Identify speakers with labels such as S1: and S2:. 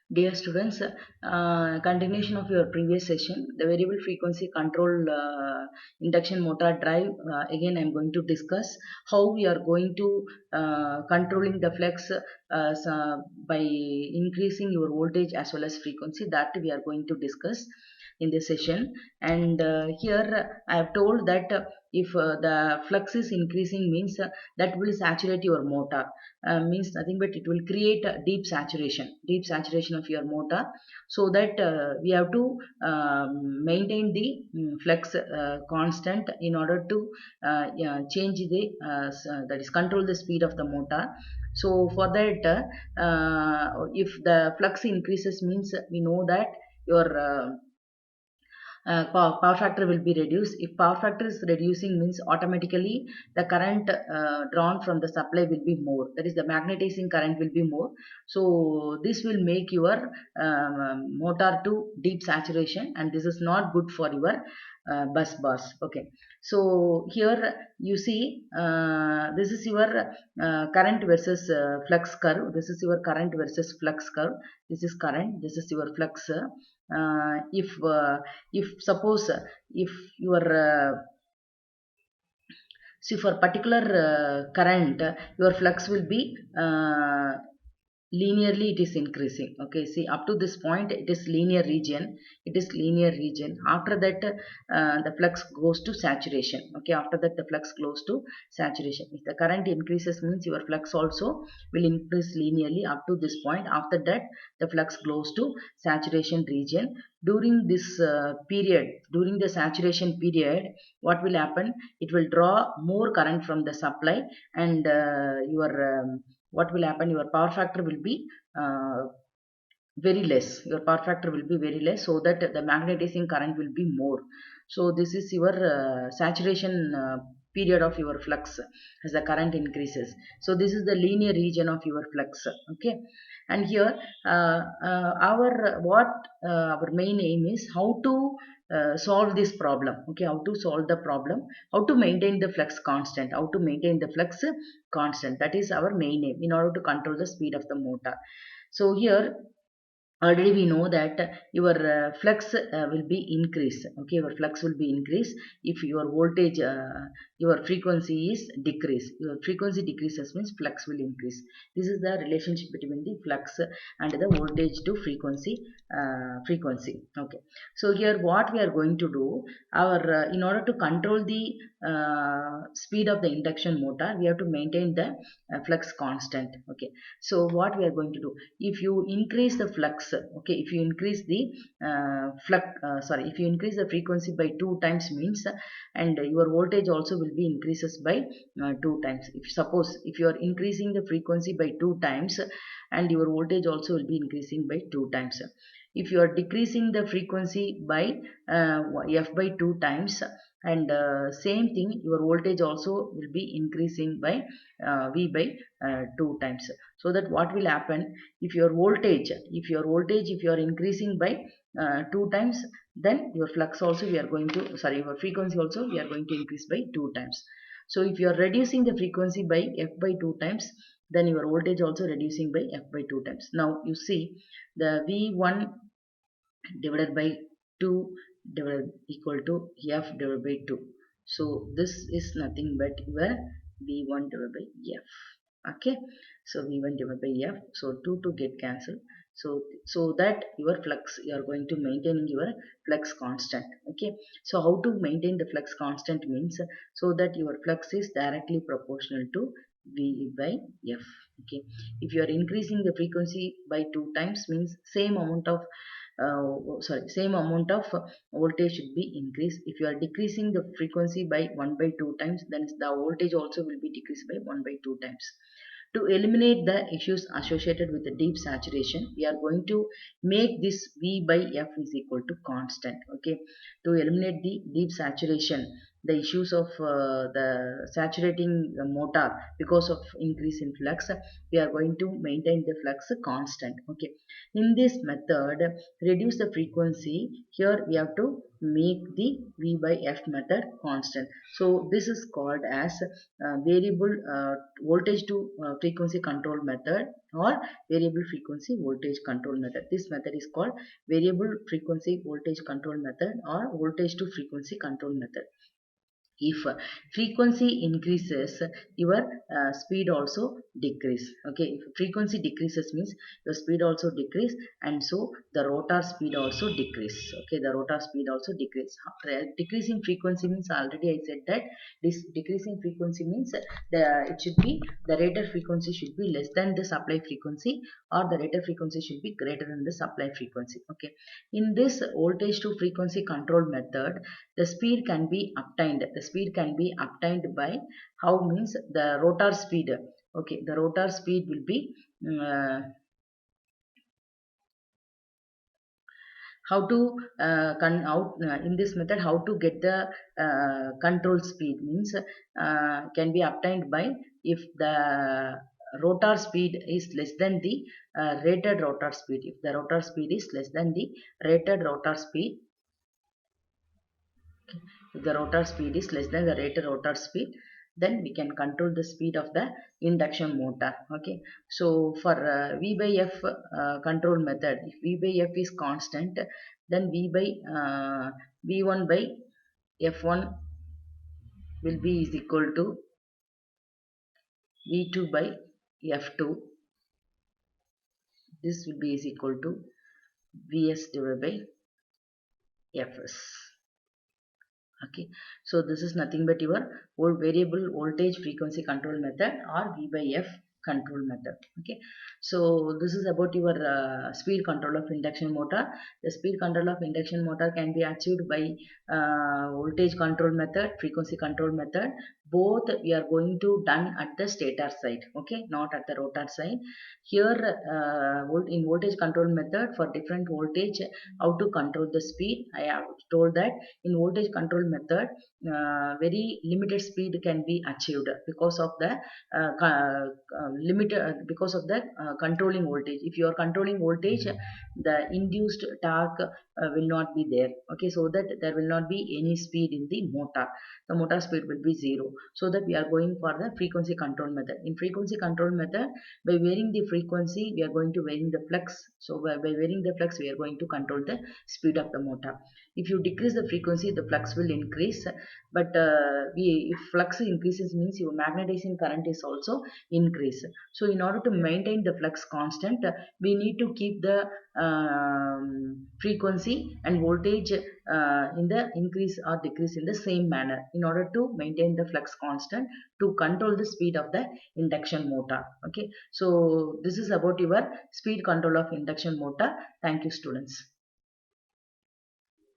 S1: Dear students, continuation of your previous session, the variable frequency control induction motor drive. Again, I am going to discuss how we are going to controlling the flex by increasing your voltage as well as frequency. That we are going to discuss in this session. And here I have told that if the flux is increasing means that will saturate your motor. Means nothing but it will create a deep saturation of your motor, so that we have to maintain the flux constant in order to yeah, change the that is control the speed of the motor. So for that if the flux increases means we know that your power factor will be reduced. If power factor is reducing means automatically the current drawn from the supply will be more, that is the magnetizing current will be more. So this will make your motor to deep saturation, and this is not good for your bus bars. Okay, so here you see this is your current versus flux curve. This is your current versus flux curve. This is current, this is your flux. If suppose if your see for particular current, your flux will be linearly it is increasing. Okay, see up to this point it is linear region, it is linear region. After that the flux goes to saturation. Okay, after that the flux goes to saturation. If the current increases means your flux also will increase linearly up to this point. After that the flux goes to saturation region. During this period, during the saturation period, what will happen, it will draw more current from the supply, and your what will happen, your power factor will be uh, very less. Your power factor will be very less, so that the magnetizing current will be more. So this is your saturation period of your flux as the current increases. So this is the linear region of your flux. Okay, and here our what our main aim is how to solve this problem. Okay, how to solve the problem, how to maintain the flux constant, how to maintain the flux constant. That is our main aim in order to control the speed of the motor. So here already we know that your flux will be increased. Okay, your flux will be increased if your voltage your frequency is decreased. Your frequency decreases means flux will increase. This is the relationship between the flux and the voltage to frequency. Okay, so here what we are going to do, our in order to control the speed of the induction motor, we have to maintain the flux constant. Okay, so what we are going to do, if you increase the flux, okay, if you increase the if you increase the frequency by 2 times means and your voltage also will be increases by 2 times. If suppose if you are increasing the frequency by 2 times and your voltage also will be increasing by 2 times. If you are decreasing the frequency by f by 2 times, and same thing, your voltage also will be increasing by v by 2 times. So that what will happen, if your voltage, if you are increasing by 2 times, then your flux also we are going to, sorry, your frequency also we are going to increase by 2 times. So if you are reducing the frequency by f by 2 times, then your voltage also reducing by f by 2 times. Now you see the v1 divided by 2 divided equal to f divided by 2. So this is nothing but your v1 divided by f. Okay, so v1 divided by f, so 2 to get cancelled. So that your flux, you are going to maintain your flux constant. Okay, so how to maintain the flux constant means, so that your flux is directly proportional to v by f. Okay, if you are increasing the frequency by 2 times means same amount of same amount of voltage should be increased. If you are decreasing the frequency by 1 by 2 times, then the voltage also will be decreased by 1 by 2 times. To eliminate the issues associated with the deep saturation, we are going to make this v by f is equal to constant. Okay, to eliminate the deep saturation, the issues of the saturating the motor because of increase in flux, we are going to maintain the flux constant. Okay, in this method, reduce the frequency. Here we have to make the V by F method constant. So this is called as variable voltage to frequency control method, or variable frequency voltage control method. This method is called variable frequency voltage control method or voltage to frequency control method. If frequency increases, your speed also decrease. Okay, if frequency decreases means the speed also decrease, and so the rotor speed also decrease. Okay, the rotor speed also decrease. Decreasing frequency means, already I said that this decreasing frequency means it should be, the rated frequency should be less than the supply frequency, or the rated frequency should be greater than the supply frequency. Okay, in this voltage to frequency control method, the speed can be obtained. The speed can be obtained by how, means the rotor speed. Okay, the rotor speed will be how to in this method, how to get the control speed means can be obtained by, if the rotor speed is less than the rated rotor speed. If the rotor speed is less than the rated rotor speed, if the rotor speed is less than the rated rotor speed, then we can control the speed of the induction motor. Okay, so for V by F control method, if V by F is constant, then V by V1 by F1 will be is equal to V2 by F2. This will be is equal to Vs divided by Fs. Okay, so this is nothing but your variable voltage frequency control method, or V by F control method. Okay, so this is about your speed control of induction motor. The speed control of induction motor can be achieved by voltage control method, frequency control method. Both we are going to done at the stator side. Okay, not at the rotor side. Here in voltage control method, for different voltage, how to control the speed, I have told that in voltage control method, very limited speed can be achieved because of the because of the controlling voltage. If you are controlling voltage, the induced torque will not be there. Okay, so that there will not be any speed in the motor. The motor speed will be zero. So that we are going for the frequency control method. In frequency control method, by varying the frequency, we are going to varying the flux. So by varying the flux, we are going to control the speed of the motor. If you decrease the frequency, the flux will increase. But if flux increases means your magnetizing current is also increase. So in order to maintain the flux constant, we need to keep the frequency and voltage in the increase or decrease in the same manner, in order to maintain the flux constant to control the speed of the induction motor. Okay, so this is about your speed control of induction motor. Thank you, students.